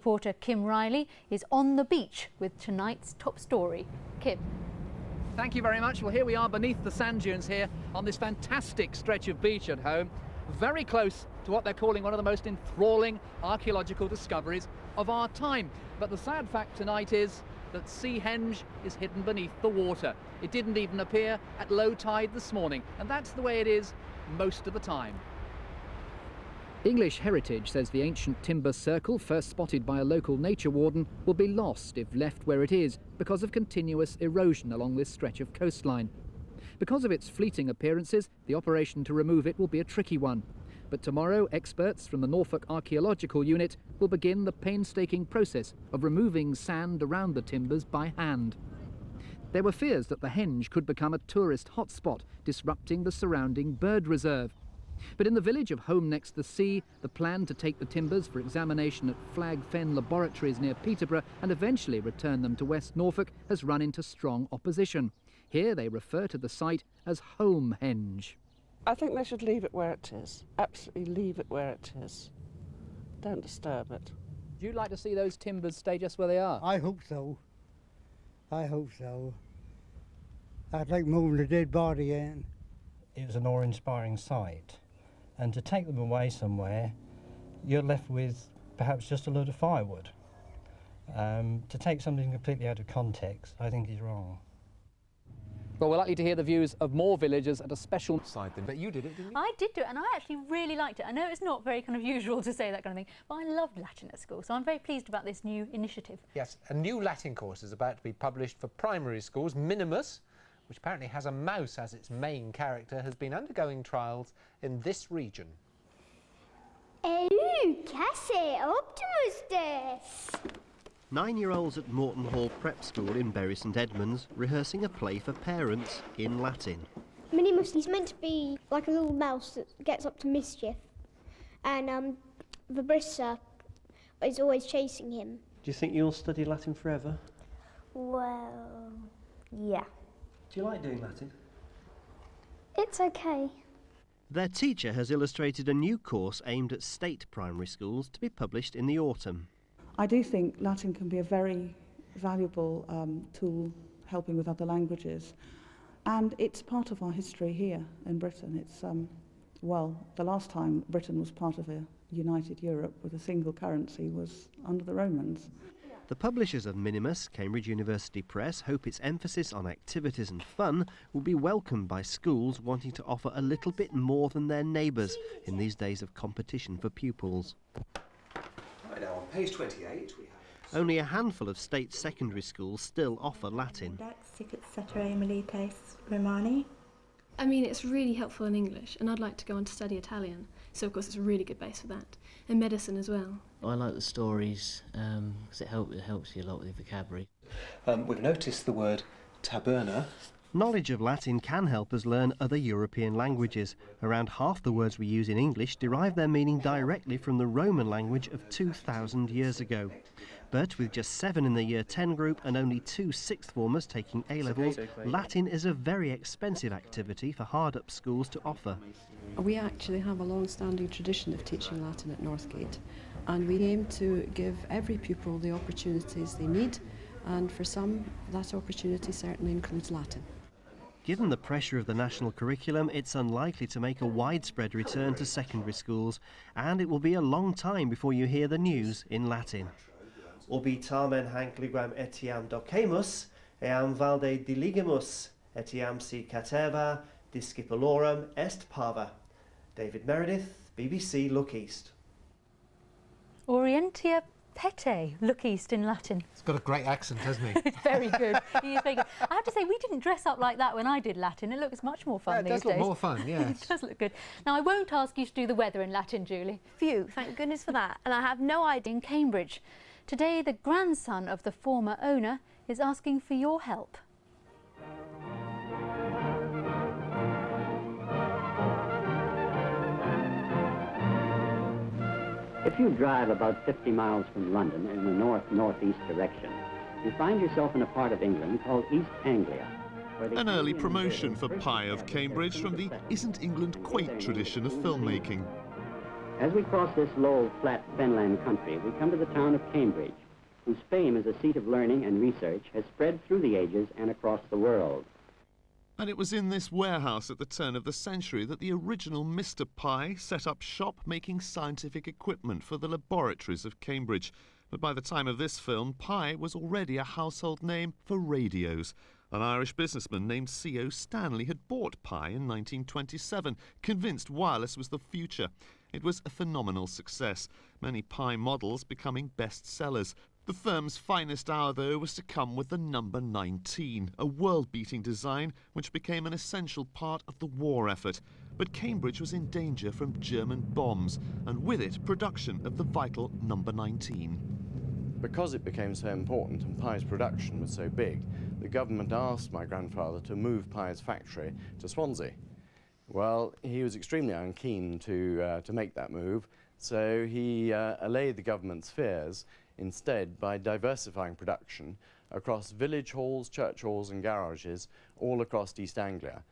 Reporter Kim Riley is on the beach with tonight's top story. Kim. Thank you very much. Well, here we are beneath the sand dunes here on this fantastic stretch of beach at home, very close to what they're calling one of the most enthralling archaeological discoveries of our time. But the sad fact tonight is that Henge is hidden beneath the water. It didn't even appear at low tide this morning, and that's the way it is most of the time. English Heritage says the ancient timber circle, first spotted by a local nature warden, will be lost if left where it is because of continuous erosion along this stretch of coastline. Because of its fleeting appearances, the operation to remove it will be a tricky one. But tomorrow, experts from the Norfolk Archaeological Unit will begin the painstaking process of removing sand around the timbers by hand. There were fears that the Henge could become a tourist hotspot, disrupting the surrounding bird reserve. But in the village of Home Next the Sea, the plan to take the timbers for examination at Flag Fen Laboratories near Peterborough and eventually return them to West Norfolk has run into strong opposition. Here they refer to the site as Home Henge. I think they should leave it where it is. Absolutely leave it where it is. Don't disturb it. Do you like to see those timbers stay just where they are? I hope so. I hope so. I'd like moving the dead body in. It was an awe-inspiring sight. And to take them away somewhere, you're left with perhaps just a load of firewood. To take something completely out of context, I think is wrong. Well, we're likely to hear the views of more villagers at a special site. But you did it, didn't you? I did do it, and I actually really liked it. I know it's not very kind of usual to say that kind of thing, but I loved Latin at school, so I'm very pleased about this new initiative. Yes, a new Latin course is about to be published for primary schools. Minimus, which apparently has a mouse as its main character, has been undergoing trials in this region. Casse Optimus des! 9-year-olds at Morton Hall Prep School in Bury St Edmunds rehearsing a play for parents in Latin. Minimus, he's meant to be like a little mouse that gets up to mischief. And Vibrissa is always chasing him. Do you think you'll study Latin forever? Well, yeah. Do you like doing Latin? It's okay. Their teacher has illustrated a new course aimed at state primary schools to be published in the autumn. I do think Latin can be a very valuable tool helping with other languages, and it's part of our history here in Britain. It's, well, the last time Britain was part of a united Europe with a single currency was under the Romans. The publishers of Minimus, Cambridge University Press, hope its emphasis on activities and fun will be welcomed by schools wanting to offer a little bit more than their neighbours in these days of competition for pupils. Right, now on page 28 we have... Only a handful of state secondary schools still offer Latin. I mean, it's really helpful in English, and I'd like to go on to study Italian, so of course it's a really good base for that, and medicine as well. I like the stories because it helps you a lot with the vocabulary. We've noticed the word taberna. Knowledge of Latin can help us learn other European languages. Around half the words we use in English derive their meaning directly from the Roman language of 2,000 years ago. But with just 7 in the Year 10 group and only 2 sixth formers taking A-levels, Latin is a very expensive activity for hard-up schools to offer. We actually have a long-standing tradition of teaching Latin at Northgate, and we aim to give every pupil the opportunities they need, and for some, that opportunity certainly includes Latin. Given the pressure of the national curriculum, it's unlikely to make a widespread return to secondary schools, and it will be a long time before you hear the news in Latin. Ubi tamen hanc liguam etiam docemus, eam valde diligimus, etiam si cateva discipulorum est parva. David Meredith, BBC Look East. Orientia Pete, Look East in Latin. He's got a great accent, hasn't he? It's very good. He is very good. I have to say, we didn't dress up like that when I did Latin. It looks much more fun these days. It does look more fun, yes. It does look good. Now, I won't ask you to do the weather in Latin, Julie. Phew, thank goodness for that. And I have no idea. In Cambridge. Today, the grandson of the former owner is asking for your help. If you drive about 50 miles from London in the north-northeast direction, you find yourself in a part of England called East Anglia. An early promotion for PYE of Cambridge from the Isn't England quaint tradition of filmmaking. As we cross this low, flat fenland country, we come to the town of Cambridge, whose fame as a seat of learning and research has spread through the ages and across the world. And it was in this warehouse at the turn of the century that the original Mr. PYE set up shop making scientific equipment for the laboratories of Cambridge. But by the time of this film, PYE was already a household name for radios. An Irish businessman named C.O. Stanley had bought PYE in 1927, convinced wireless was the future. It was a phenomenal success, many PYE models becoming bestsellers. The firm's finest hour, though, was to come with the number 19, a world-beating design which became an essential part of the war effort. But Cambridge was in danger from German bombs, and with it, production of the vital number 19. Because it became so important and PYE's production was so big, the government asked my grandfather to move PYE's factory to Swansea. Well, he was extremely unkeen to make that move, so he allayed the government's fears instead by diversifying production across village halls, church halls and garages all across East Anglia.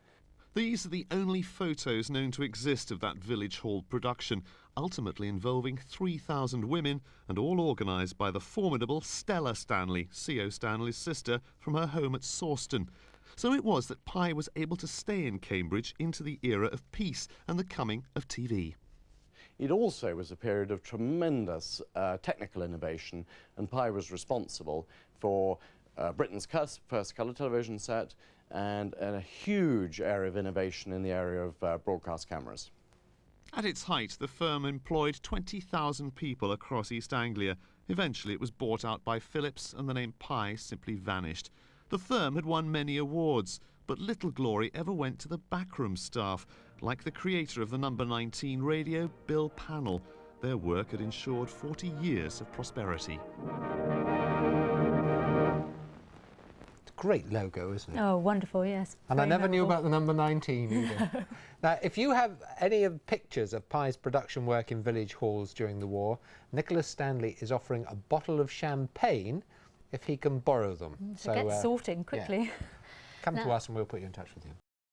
These are the only photos known to exist of that village hall production, ultimately involving 3,000 women and all organised by the formidable Stella Stanley, C.O. Stanley's sister, from her home at Sawston. So it was that PYE was able to stay in Cambridge into the era of peace and the coming of TV. It also was a period of tremendous technical innovation, and PYE was responsible for Britain's first colour television set and a huge area of innovation in the area of broadcast cameras. At its height, the firm employed 20,000 people across East Anglia. Eventually it was bought out by Philips and the name PYE simply vanished. The firm had won many awards, but little glory ever went to the backroom staff, like the creator of the number 19 radio, Bill Pannell. Their work had ensured 40 years of prosperity. Great logo, isn't it? Oh, wonderful, yes. And I Very never knew memorable. about the number 19 either. Now, if you have any of pictures of PYE's production work in village halls during the war, Nicholas Stanley is offering a bottle of champagne if he can borrow them. So get sorting quickly. Yeah. Come to us and we'll put you in touch with you.